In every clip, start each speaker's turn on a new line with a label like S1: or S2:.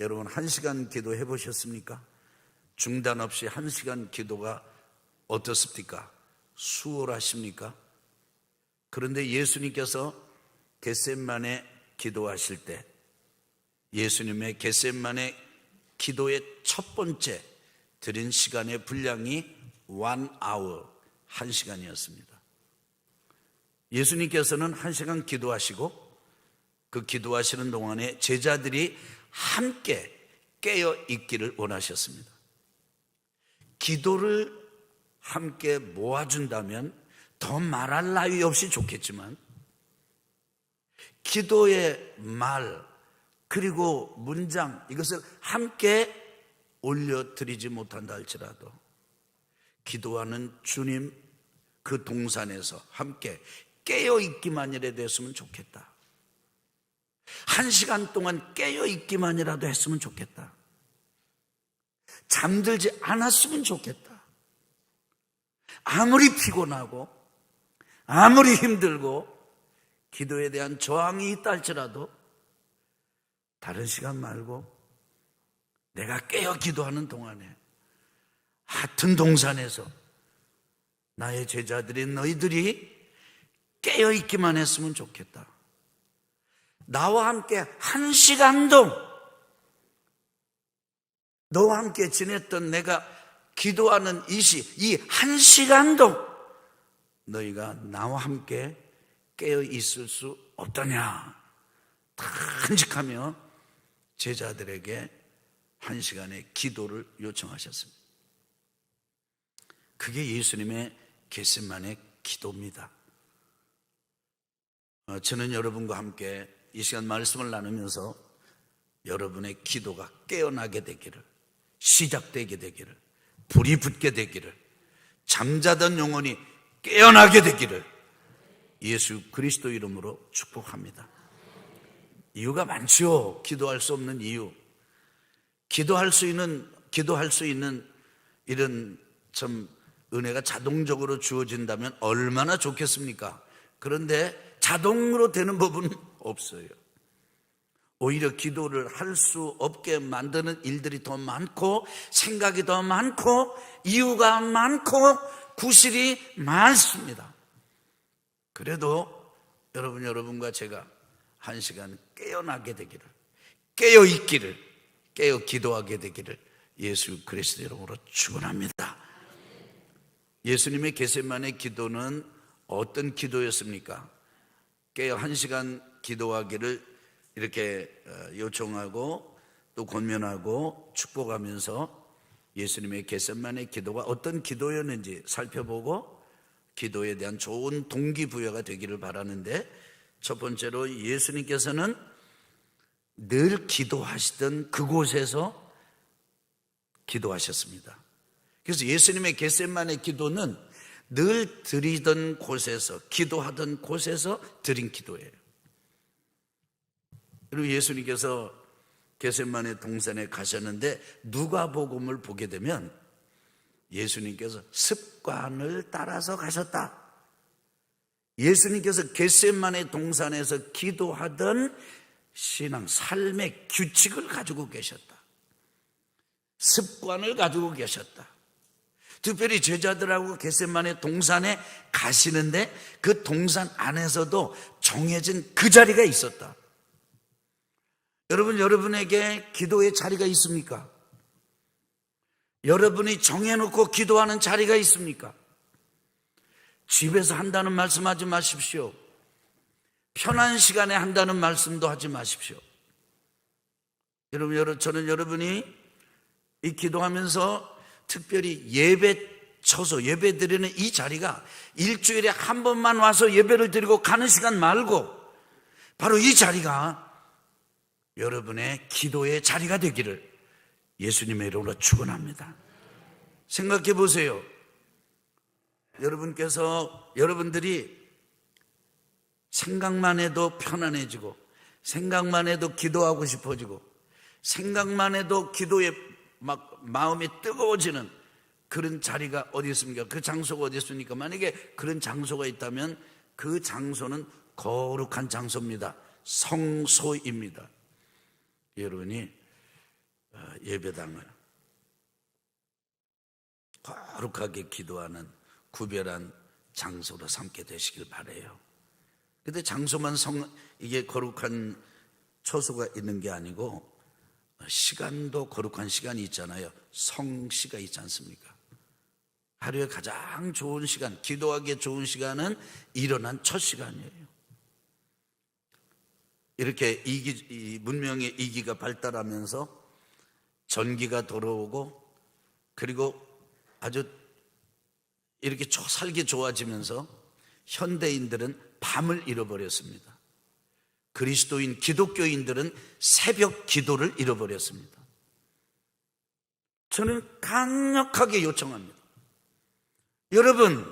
S1: 여러분 1시간 기도 해보셨습니까? 중단 없이 1시간 기도가 어떻습니까? 수월하십니까? 그런데 예수님께서 겟세마네 기도하실 때 예수님의 겟세마네 기도의 첫 번째 드린 시간의 분량이 1hour, 1시간이었습니다. 예수님께서는 1시간 기도하시고 그 기도하시는 동안에 제자들이 함께 깨어 있기를 원하셨습니다. 기도를 함께 모아준다면 더 말할 나위 없이 좋겠지만 기도의 말 그리고 문장 이것을 함께 올려드리지 못한다 할지라도 기도하는 주님 그 동산에서 함께 깨어있기만이라도 됐으면 좋겠다. 1시간 동안 깨어있기만이라도 했으면 좋겠다. 잠들지 않았으면 좋겠다. 아무리 피곤하고 아무리 힘들고 기도에 대한 저항이 있다 할지라도 다른 시간 말고 내가 깨어 기도하는 동안에 같은 동산에서 나의 제자들인 너희들이 깨어있기만 했으면 좋겠다. 나와 함께 1시간도 너와 함께 지냈던 내가 기도하는 이 1시간도 너희가 나와 함께 깨어있을 수 없더냐 탄식하며 제자들에게 1시간의 기도를 요청하셨습니다. 그게 예수님의 겟세마네 기도입니다. 저는 여러분과 함께 이 시간 말씀을 나누면서 여러분의 기도가 깨어나게 되기를, 시작되게 되기를, 불이 붙게 되기를, 잠자던 영혼이 깨어나게 되기를 예수 그리스도 이름으로 축복합니다. 이유가 많죠. 기도할 수 없는 이유. 기도할 수 있는 이런 참 은혜가 자동적으로 주어진다면 얼마나 좋겠습니까? 그런데 자동으로 되는 법은 없어요. 오히려 기도를 할 수 없게 만드는 일들이 더 많고 생각이 더 많고 이유가 많고 구실이 많습니다. 그래도 여러분과 제가 1시간 깨어나게 되기를, 깨어있기를, 깨어 기도하게 되기를 예수 그리스도 이름으로 축원합니다. 예수님의 겟세마네 기도는 어떤 기도였습니까? 깨어 1시간 기도하기를 이렇게 요청하고 또 권면하고 축복하면서 예수님의 겟세마네 기도가 어떤 기도였는지 살펴보고 기도에 대한 좋은 동기부여가 되기를 바라는데, 첫 번째로 예수님께서는 늘 기도하시던 그곳에서 기도하셨습니다. 그래서 예수님의 겟세마네 기도는 늘 드리던 곳에서, 기도하던 곳에서 드린 기도예요. 그리고 예수님께서 겟세마네 동산에 가셨는데 누가복음을 보게 되면 예수님께서 습관을 따라서 가셨다. 예수님께서 겟세마네 동산에서 기도하던 신앙, 삶의 규칙을 가지고 계셨다. 습관을 가지고 계셨다. 특별히 제자들하고 겟세마네 동산에 가시는데 그 동산 안에서도 정해진 그 자리가 있었다. 여러분에게 기도의 자리가 있습니까? 여러분이 정해놓고 기도하는 자리가 있습니까? 집에서 한다는 말씀하지 마십시오. 편한 시간에 한다는 말씀도 하지 마십시오. 저는 여러분이 이 기도하면서 특별히 예배 드리는 이 자리가 일주일에 한 번만 와서 예배를 드리고 가는 시간 말고 바로 이 자리가 여러분의 기도의 자리가 되기를 예수님의 이름으로 축원합니다. 생각해 보세요. 여러분들이 생각만 해도 편안해지고 생각만 해도 기도하고 싶어지고 생각만 해도 기도에 막 마음이 뜨거워지는 그런 자리가 어디 있습니까? 그 장소가 어디 있습니까? 만약에 그런 장소가 있다면 그 장소는 거룩한 장소입니다. 성소입니다. 여러분이 예배당을 거룩하게 기도하는 구별한 장소로 삼게 되시길 바라요. 근데 장소만 이게 거룩한 처소가 있는 게 아니고 시간도 거룩한 시간이 있잖아요. 성시가 있지 않습니까? 하루에 가장 좋은 시간, 기도하기에 좋은 시간은 일어난 첫 시간이에요. 이렇게 문명의 이기가 발달하면서 전기가 들어오고, 그리고 아주 이렇게 살기 좋아지면서 현대인들은 밤을 잃어버렸습니다. 그리스도인 기독교인들은 새벽 기도를 잃어버렸습니다. 저는 강력하게 요청합니다. 여러분,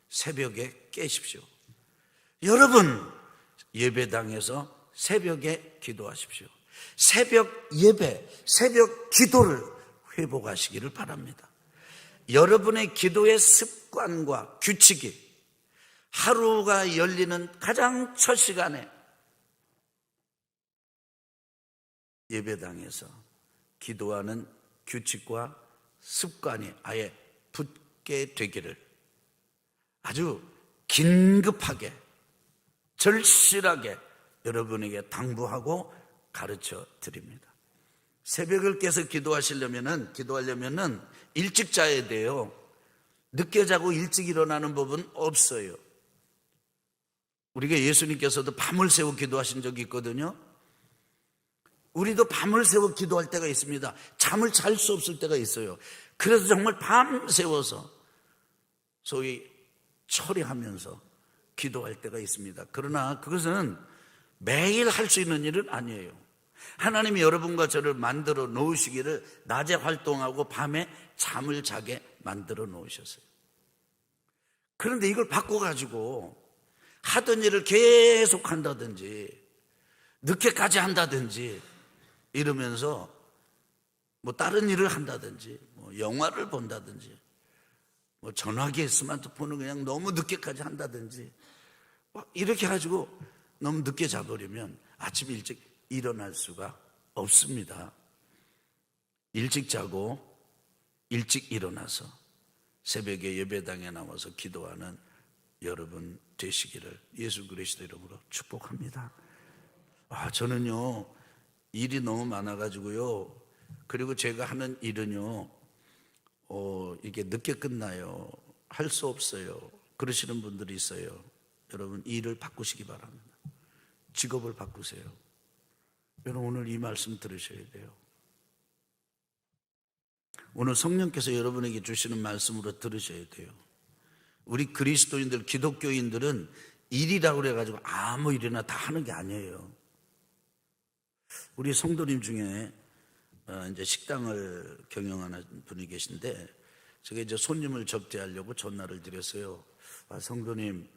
S1: 새벽에 깨십시오. 여러분, 예배당에서 새벽에 기도하십시오. 새벽 예배, 새벽 기도를 회복하시기를 바랍니다. 여러분의 기도의 습관과 규칙이 하루가 열리는 가장 첫 시간에 예배당에서 기도하는 규칙과 습관이 아예 붙게 되기를 아주 긴급하게, 절실하게 여러분에게 당부하고 가르쳐 드립니다. 새벽을 깨서 기도하려면은 일찍 자야 돼요. 늦게 자고 일찍 일어나는 법은 없어요. 우리가 예수님께서도 밤을 새워 기도하신 적이 있거든요. 우리도 밤을 새워 기도할 때가 있습니다. 잠을 잘 수 없을 때가 있어요. 그래서 정말 밤 새워서 소위 처리하면서 기도할 때가 있습니다. 그러나 그것은 매일 할 수 있는 일은 아니에요. 하나님이 여러분과 저를 만들어 놓으시기를 낮에 활동하고 밤에 잠을 자게 만들어 놓으셨어요. 그런데 이걸 바꿔가지고 하던 일을 계속 한다든지 늦게까지 한다든지 이러면서 뭐 다른 일을 한다든지 뭐 영화를 본다든지 뭐 전화기에 스마트폰을 그냥 너무 늦게까지 한다든지 이렇게 가지고 너무 늦게 자버리면 아침 일찍 일어날 수가 없습니다. 일찍 자고 일찍 일어나서 새벽에 예배당에 나와서 기도하는 여러분 되시기를 예수 그리스도 이름으로 축복합니다. 저는요 일이 너무 많아가지고요, 그리고 제가 하는 일은요 이게 늦게 끝나요. 할 수 없어요. 그러시는 분들이 있어요. 여러분, 일을 바꾸시기 바랍니다. 직업을 바꾸세요. 여러분, 오늘 이 말씀 들으셔야 돼요. 오늘 성령께서 여러분에게 주시는 말씀으로 들으셔야 돼요. 우리 그리스도인들, 기독교인들은 일이라고 그래가지고 아무 일이나 다 하는 게 아니에요. 우리 성도님 중에 이제 식당을 경영하는 분이 계신데, 제가 이제 손님을 접대하려고 전화를 드렸어요. 성도님,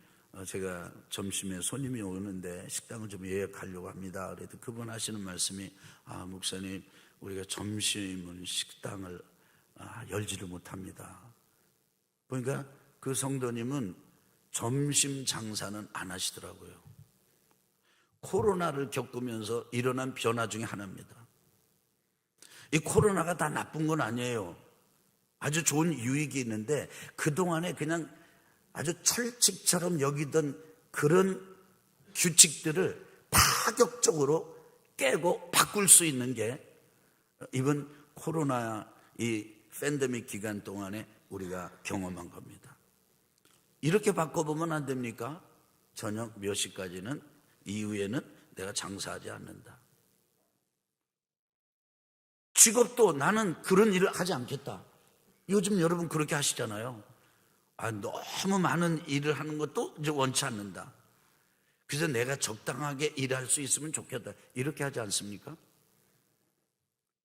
S1: 제가 점심에 손님이 오는데 식당을 좀 예약하려고 합니다. 그래도 그분 하시는 말씀이, 목사님, 우리가 점심은 식당을 열지를 못합니다. 그러니까 그 성도님은 점심 장사는 안 하시더라고요. 코로나를 겪으면서 일어난 변화 중에 하나입니다. 이 코로나가 다 나쁜 건 아니에요. 아주 좋은 유익이 있는데 그동안에 그냥 아주 철칙처럼 여기던 그런 규칙들을 파격적으로 깨고 바꿀 수 있는 게 이번 코로나 이 팬데믹 기간 동안에 우리가 경험한 겁니다. 이렇게 바꿔보면 안 됩니까? 저녁 몇 시까지는, 이후에는 내가 장사하지 않는다. 직업도 나는 그런 일을 하지 않겠다. 요즘 여러분 그렇게 하시잖아요. 너무 많은 일을 하는 것도 이제 원치 않는다. 그래서 내가 적당하게 일할 수 있으면 좋겠다. 이렇게 하지 않습니까?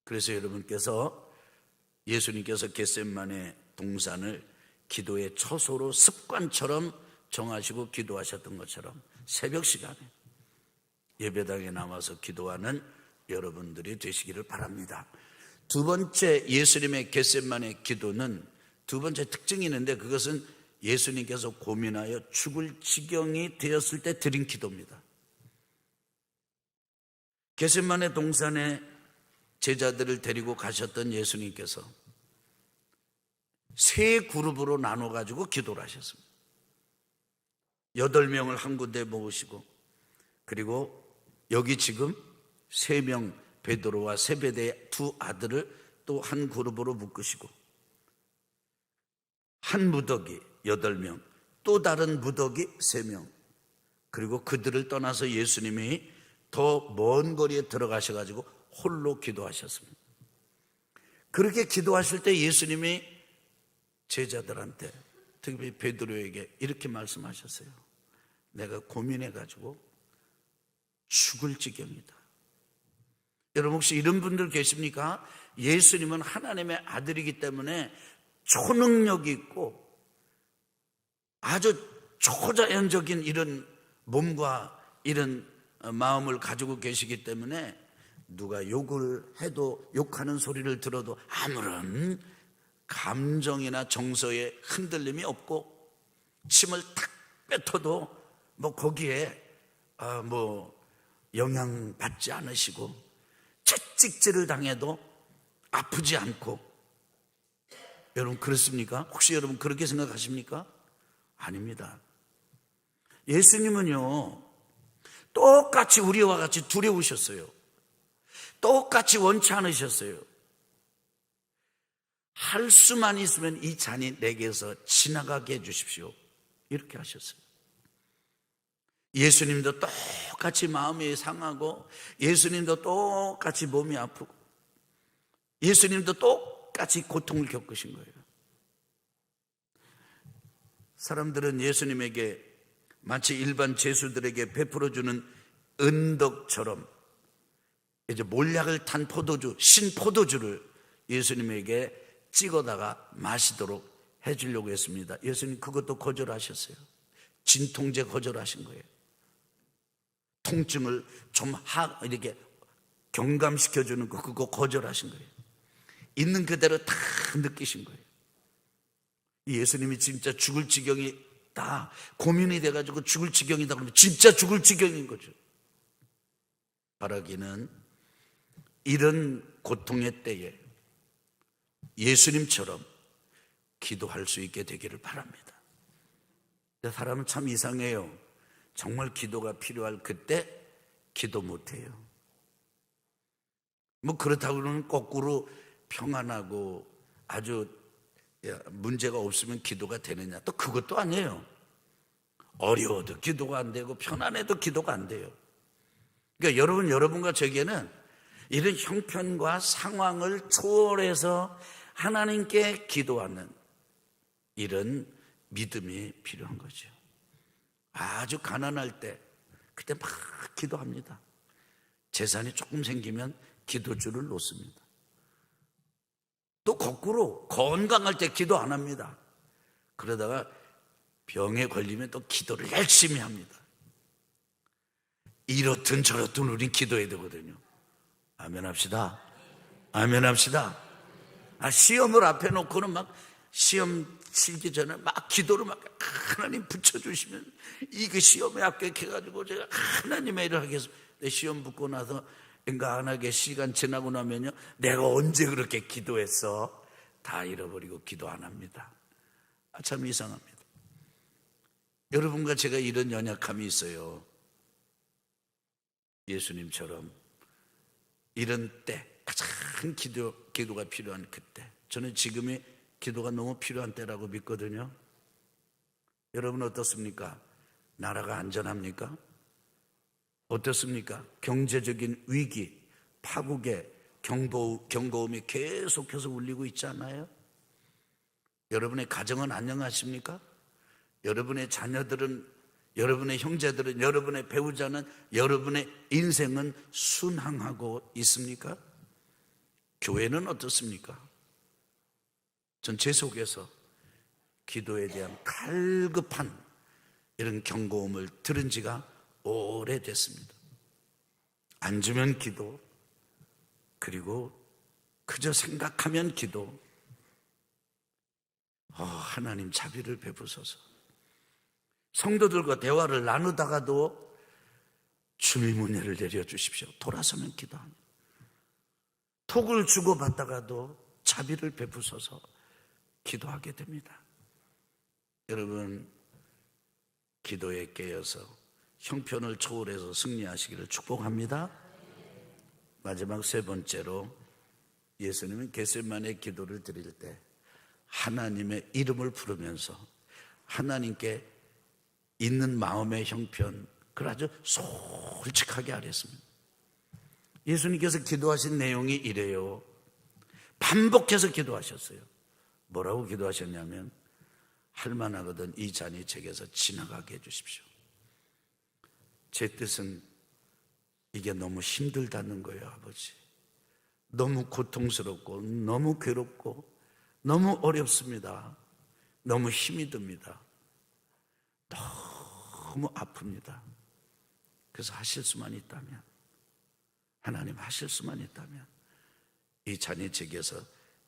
S1: 그래서 여러분께서, 예수님께서 겟세마네 동산을 기도의 처소로 습관처럼 정하시고 기도하셨던 것처럼 새벽 시간에 예배당에 나와서 기도하는 여러분들이 되시기를 바랍니다. 두 번째, 예수님의 겟세마네 기도는 두 번째 특징이 있는데, 그것은 예수님께서 고민하여 죽을 지경이 되었을 때 드린 기도입니다. 겟세마네 동산에 제자들을 데리고 가셨던 예수님께서 세 그룹으로 나눠 가지고 기도를 하셨습니다. 8명을 한 군데 모으시고, 그리고 여기 지금 3명 베드로와 세베대의 2 아들을 또 한 그룹으로 묶으시고, 한 무더기 8명, 또 다른 무더기 3명, 그리고 그들을 떠나서 예수님이 더 먼 거리에 들어가셔가지고 홀로 기도하셨습니다. 그렇게 기도하실 때 예수님이 제자들한테, 특히 베드로에게 이렇게 말씀하셨어요. 내가 고민해가지고 죽을 지경이다. 여러분 혹시 이런 분들 계십니까? 예수님은 하나님의 아들이기 때문에 초능력이 있고 아주 초자연적인 이런 몸과 이런 마음을 가지고 계시기 때문에 누가 욕을 해도, 욕하는 소리를 들어도 아무런 감정이나 정서에 흔들림이 없고, 침을 탁 뱉어도 거기에 영향받지 않으시고, 채찍질을 당해도 아프지 않고. 여러분 그렇습니까? 혹시 여러분 그렇게 생각하십니까? 아닙니다. 예수님은요 똑같이 우리와 같이 두려우셨어요. 똑같이 원치 않으셨어요. 할 수만 있으면 이 잔이 내게서 지나가게 해주십시오, 이렇게 하셨어요. 예수님도 똑같이 마음이 상하고, 예수님도 똑같이 몸이 아프고, 예수님도 똑같이 고통을 겪으신 거예요. 사람들은 예수님에게 마치 일반 죄수들에게 베풀어주는 은덕처럼 이제 몰약을 탄 포도주, 신포도주를 예수님에게 찍어다가 마시도록 해주려고 했습니다. 예수님 그것도 거절하셨어요. 진통제 거절하신 거예요. 통증을 좀 이렇게 경감시켜주는 거, 그거 거절하신 거예요. 있는 그대로 다 느끼신 거예요. 예수님이 진짜 죽을 지경이 다 고민이 돼가지고 죽을 지경이다 그러면 진짜 죽을 지경인 거죠. 바라기는 이런 고통의 때에 예수님처럼 기도할 수 있게 되기를 바랍니다. 근데 사람은 참 이상해요. 정말 기도가 필요할 그때 기도 못해요. 그렇다고는 거꾸로 평안하고 아주 문제가 없으면 기도가 되느냐, 또 그것도 아니에요. 어려워도 기도가 안 되고 편안해도 기도가 안 돼요. 그러니까 여러분과 저에게는 이런 형편과 상황을 초월해서 하나님께 기도하는 이런 믿음이 필요한 거죠. 아주 가난할 때 그때 막 기도합니다. 재산이 조금 생기면 기도줄을 놓습니다. 또 거꾸로 건강할 때 기도 안 합니다. 그러다가 병에 걸리면 또 기도를 열심히 합니다. 이렇든 저렇든 우린 기도해야 되거든요. 아멘 합시다. 아멘 합시다. 시험을 앞에 놓고는 막 시험 치기 전에 막 기도를 막 하나님 붙여주시면 이거 시험에 합격해가지고 제가 하나님의 일을 하겠습니다. 시험 붙고 나서 인간하게 시간 지나고 나면요, 내가 언제 그렇게 기도했어? 다 잃어버리고 기도 안 합니다. 참 이상합니다. 여러분과 제가 이런 연약함이 있어요. 예수님처럼 이런 때 가장 기도가 필요한 그때, 저는 지금이 기도가 너무 필요한 때라고 믿거든요. 여러분 어떻습니까? 나라가 안전합니까? 어떻습니까? 경제적인 위기, 파국의 경고음이 계속해서 울리고 있지 않아요? 여러분의 가정은 안녕하십니까? 여러분의 자녀들은, 여러분의 형제들은, 여러분의 배우자는, 여러분의 인생은 순항하고 있습니까? 교회는 어떻습니까? 전 제 속에서 기도에 대한 갈급한 이런 경고음을 들은 지가 오래됐습니다. 안 주면 기도, 그리고 그저 생각하면 기도. 하나님 자비를 베푸소서. 성도들과 대화를 나누다가도 주님의 은혜를 내려주십시오. 돌아서면 기도합니다. 톡을 주고받다가도 자비를 베푸소서 기도하게 됩니다. 여러분, 기도에 깨어서 형편을 초월해서 승리하시기를 축복합니다. 마지막 세 번째로, 예수님은 겟세마네 기도를 드릴 때 하나님의 이름을 부르면서 하나님께 있는 마음의 형편, 그걸 아주 솔직하게 아뢰었습니다. 예수님께서 기도하신 내용이 이래요. 반복해서 기도하셨어요. 뭐라고 기도하셨냐면, 할만하거든 이 잔이 제게서 지나가게 해주십시오. 제 뜻은 이게 너무 힘들다는 거예요, 아버지. 너무 고통스럽고 너무 괴롭고 너무 어렵습니다. 너무 힘이 듭니다. 너무 아픕니다. 그래서 하실 수만 있다면, 하나님 하실 수만 있다면 이 잔이 제게서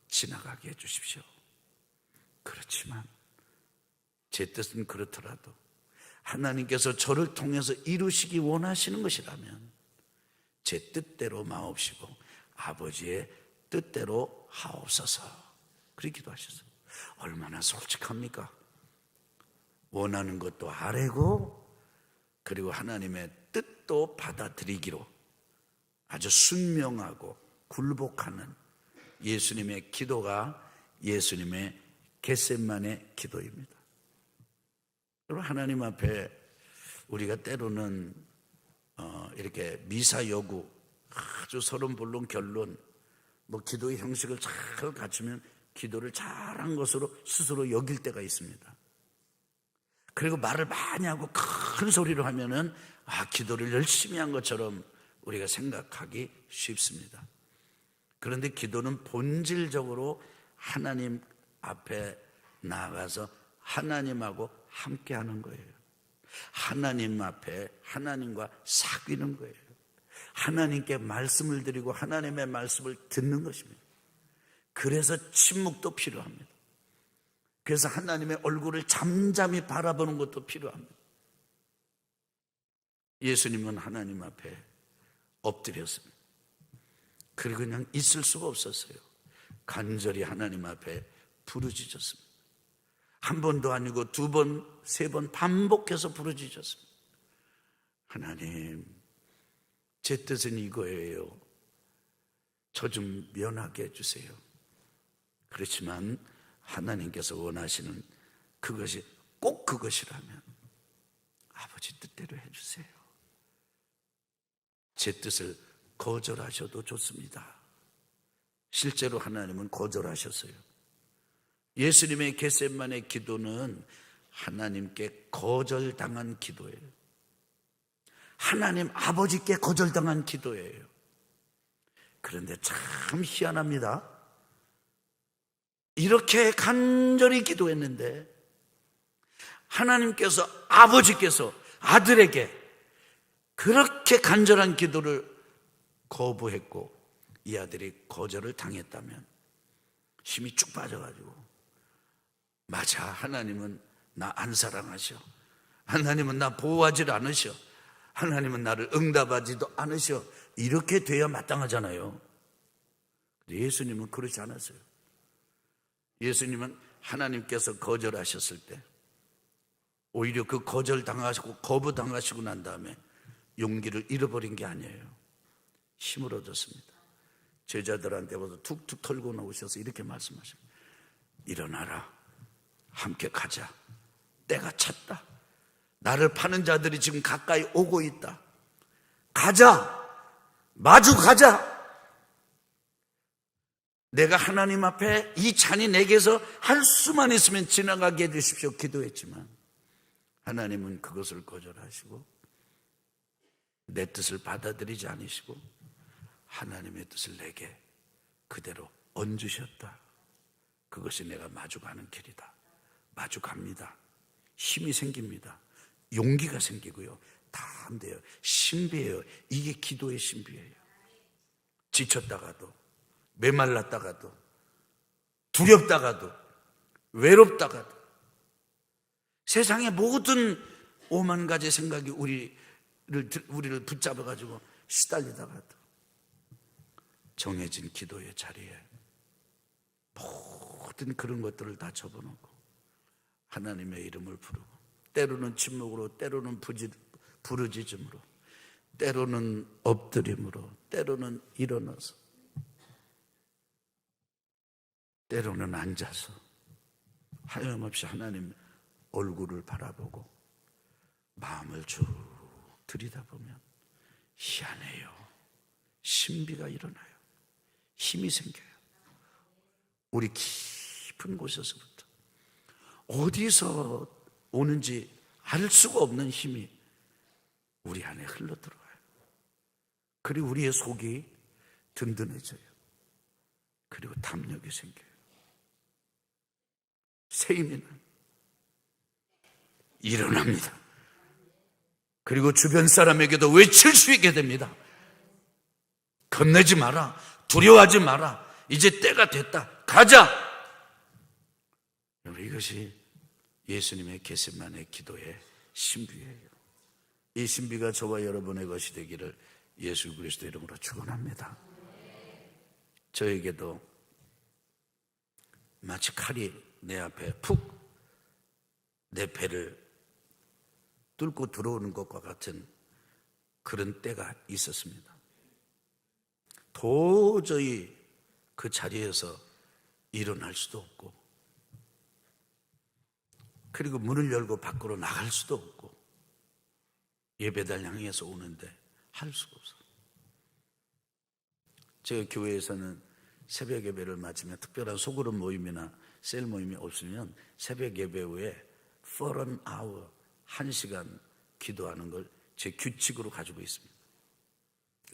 S1: 지나가게 해주십시오. 그렇지만 제 뜻은 그렇더라도 하나님께서 저를 통해서 이루시기 원하시는 것이라면 제 뜻대로 마옵시고 아버지의 뜻대로 하옵소서. 그렇게 기도하셨어요. 얼마나 솔직합니까? 원하는 것도 아뢰고, 그리고 하나님의 뜻도 받아들이기로 아주 순명하고 굴복하는 예수님의 기도가 예수님의 겟세마네 기도입니다. 여러분, 하나님 앞에 우리가 때로는 이렇게 미사 여구, 아주 서론본론 결론, 기도의 형식을 잘 갖추면 기도를 잘한 것으로 스스로 여길 때가 있습니다. 그리고 말을 많이 하고 큰 소리로 하면은 기도를 열심히 한 것처럼 우리가 생각하기 쉽습니다. 그런데 기도는 본질적으로 하나님 앞에 나아가서 하나님하고 함께 하는 거예요. 하나님 앞에 하나님과 사귀는 거예요. 하나님께 말씀을 드리고 하나님의 말씀을 듣는 것입니다. 그래서 침묵도 필요합니다. 그래서 하나님의 얼굴을 잠잠히 바라보는 것도 필요합니다. 예수님은 하나님 앞에 엎드렸습니다. 그리고 그냥 있을 수가 없었어요. 간절히 하나님 앞에 부르짖었습니다. 한 번도 아니고 두 번, 세 번 반복해서 부르짖었습니다. 하나님, 제 뜻은 이거예요. 저 좀 면하게 해주세요. 그렇지만 하나님께서 원하시는 그것이 꼭 그것이라면 아버지 뜻대로 해주세요. 제 뜻을 거절하셔도 좋습니다. 실제로 하나님은 거절하셨어요. 예수님의 겟세마네 기도는 하나님께 거절당한 기도예요. 하나님 아버지께 거절당한 기도예요. 그런데 참 희한합니다. 이렇게 간절히 기도했는데 하나님께서, 아버지께서 아들에게 그렇게 간절한 기도를 거부했고 이 아들이 거절을 당했다면 힘이 쭉 빠져가지고, 맞아, 하나님은 나 안 사랑하셔, 하나님은 나 보호하지 않으셔, 하나님은 나를 응답하지도 않으셔, 이렇게 돼야 마땅하잖아요. 예수님은 그렇지 않았어요. 예수님은 하나님께서 거절하셨을 때 오히려 그 거절당하시고 거부당하시고 난 다음에 용기를 잃어버린 게 아니에요. 힘을 얻었습니다. 제자들한테 와서 툭툭 털고 나오셔서 이렇게 말씀하십니다. 일어나라, 함께 가자. 때가 찼다. 나를 파는 자들이 지금 가까이 오고 있다. 가자, 마주 가자. 내가 하나님 앞에 이 잔이 내게서 할 수만 있으면 지나가게 해주십시오 기도했지만 하나님은 그것을 거절하시고 내 뜻을 받아들이지 않으시고 하나님의 뜻을 내게 그대로 얹으셨다. 그것이 내가 마주가는 길이다. 마주갑니다. 힘이 생깁니다. 용기가 생기고요. 다 안 돼요. 신비예요. 이게 기도의 신비예요. 지쳤다가도, 메말랐다가도, 두렵다가도, 외롭다가도, 세상의 모든 오만 가지 생각이 우리를 붙잡아가지고 시달리다가도 정해진 기도의 자리에 모든 그런 것들을 다 접어놓고 하나님의 이름을 부르고, 때로는 침묵으로, 때로는 부르짖음으로, 때로는 엎드림으로, 때로는 일어나서, 때로는 앉아서 하염없이 하나님 얼굴을 바라보고 마음을 쭉 들이다보면 희한해요. 신비가 일어나요. 힘이 생겨요. 우리 깊은 곳에서부터 어디서 오는지 알 수가 없는 힘이 우리 안에 흘러들어와요. 그리고 우리의 속이 든든해져요. 그리고 담력이 생겨요. 새 힘이 일어납니다. 그리고 주변 사람에게도 외칠 수 있게 됩니다. 겁내지 마라. 두려워하지 마라. 이제 때가 됐다. 가자. 이것이 예수님의 겟세마네 기도의 신비예요. 이 신비가 저와 여러분의 것이 되기를 예수 그리스도 이름으로 축원합니다. 저에게도 마치 칼이 내 앞에 푹 내 배를 뚫고 들어오는 것과 같은 그런 때가 있었습니다. 도저히 그 자리에서 일어날 수도 없고, 그리고 문을 열고 밖으로 나갈 수도 없고, 예배당 향해서 오는데 할 수가 없어요. 제가 교회에서는 새벽 예배를 마치면 특별한 소그룹 모임이나 셀 모임이 없으면 새벽 예배 후에 for an hour, 1시간 기도하는 걸 제 규칙으로 가지고 있습니다.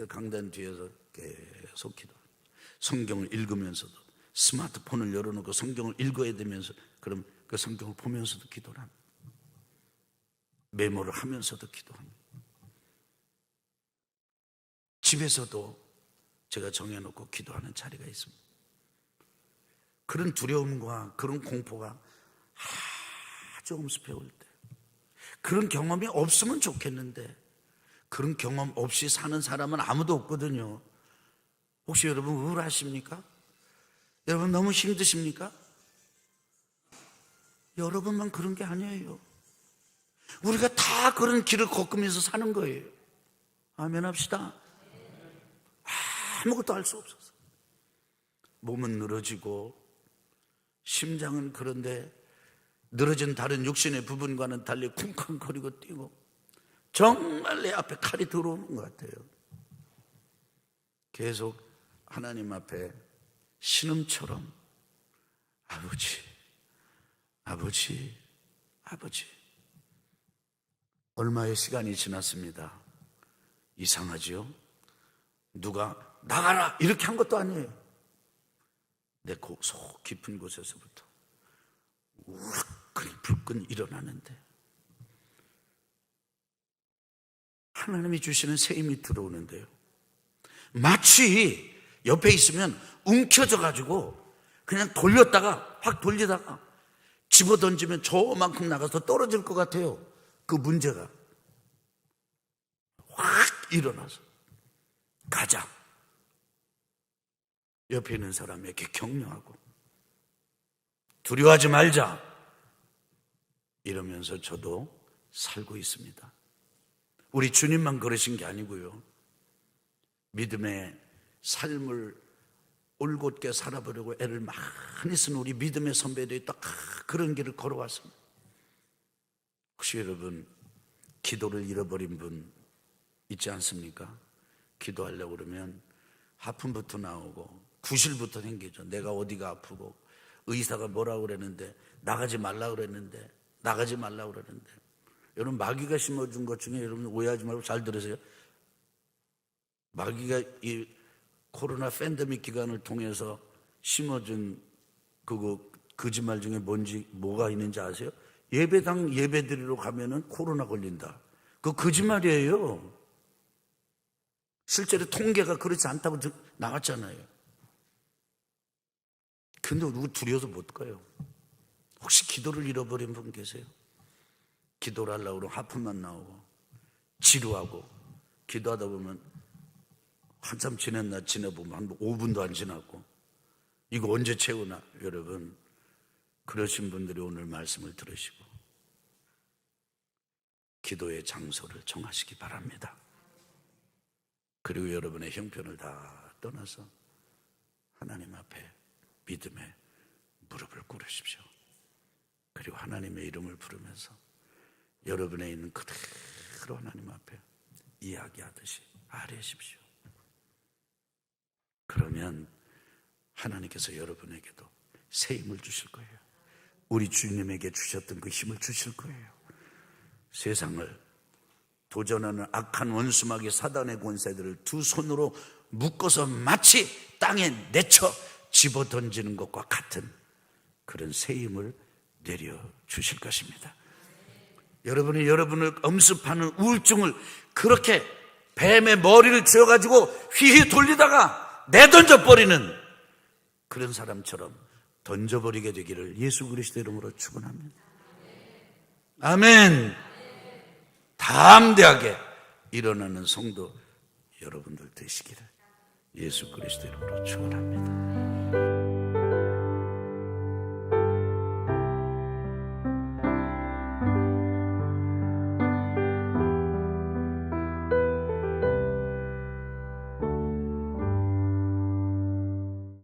S1: 강단 뒤에서 계속 기도합니다. 성경을 읽으면서도, 스마트폰을 열어놓고 성경을 읽어야 되면서, 그럼 그 성경을 보면서도 기도를 합니다. 메모를 하면서도 기도합니다. 집에서도 제가 정해놓고 기도하는 자리가 있습니다. 그런 두려움과 그런 공포가 아주 엄습해 올 때, 그런 경험이 없으면 좋겠는데 그런 경험 없이 사는 사람은 아무도 없거든요. 혹시 여러분 우울하십니까? 여러분 너무 힘드십니까? 여러분만 그런 게 아니에요. 우리가 다 그런 길을 걷으면서 사는 거예요. 아멘 합시다. 아무것도 할 수 없어서 몸은 늘어지고 심장은 그런데 늘어진 다른 육신의 부분과는 달리 쿵쾅거리고 뛰고, 정말 내 앞에 칼이 들어오는 것 같아요. 계속 하나님 앞에 신음처럼 아버지, 아버지, 아버지. 얼마의 시간이 지났습니다. 이상하지요? 누가 나가라 이렇게 한 것도 아니에요. 내 속 깊은 곳에서부터 우라끈 일어나는데 하나님이 주시는 새 힘이 들어오는데요, 마치 옆에 있으면 움켜져 가지고 그냥 돌렸다가 확 돌리다가 집어던지면 저만큼 나가서 떨어질 것 같아요. 그 문제가 확 일어나서 가자. 옆에 있는 사람에게 격려하고 두려워하지 말자 이러면서 저도 살고 있습니다. 우리 주님만 그러신 게 아니고요, 믿음의 삶을 올곧게 살아보려고 애를 많이 쓴 우리 믿음의 선배들이 딱 그런 길을 걸어왔습니다. 혹시 여러분 기도를 잃어버린 분 있지 않습니까? 기도하려고 그러면 하품부터 나오고 구실부터 생기죠. 내가 어디가 아프고 의사가 뭐라고 그랬는데 나가지 말라고 그랬는데 나가지 말라고 그랬는데. 여러분 마귀가 심어준 것 중에 여러분 오해하지 말고 잘 들으세요. 마귀가 이 코로나 팬데믹 기간을 통해서 심어준 그거 거짓말 중에 뭐가 있는지 아세요? 예배당 예배드리러 가면은 코로나 걸린다. 그거 거짓말이에요. 실제로 통계가 그렇지 않다고 나왔잖아요. 근데 누구 두려워서 못 가요. 혹시 기도를 잃어버린 분 계세요? 기도를 하려고 그러면 하품만 나오고 지루하고, 기도하다 보면 한참 지났나 지나보면 한 5분도 안 지났고 이거 언제 채우나. 여러분, 그러신 분들이 오늘 말씀을 들으시고 기도의 장소를 정하시기 바랍니다. 그리고 여러분의 형편을 다 떠나서 하나님 앞에 믿음의 무릎을 꿇으십시오. 그리고 하나님의 이름을 부르면서 여러분의 있는 그대로 하나님 앞에 이야기하듯이 아뢰십시오. 그러면 하나님께서 여러분에게도 새 힘을 주실 거예요. 우리 주님에게 주셨던 그 힘을 주실 거예요. 세상을 도전하는 악한 원수마귀 사단의 권세들을 두 손으로 묶어서 마치 땅에 내쳐 집어 던지는 것과 같은 그런 새 힘을 내려주실 것입니다. 여러분이 여러분을 엄습하는 우울증을 그렇게 뱀의 머리를 쥐어가지고 휘휘 돌리다가 내던져 버리는 그런 사람처럼 던져버리게 되기를 예수 그리스도 이름으로 축원합니다. 아멘. 담대하게 일어나는 성도 여러분들 되시기를 예수 그리스도 이름으로 축원합니다.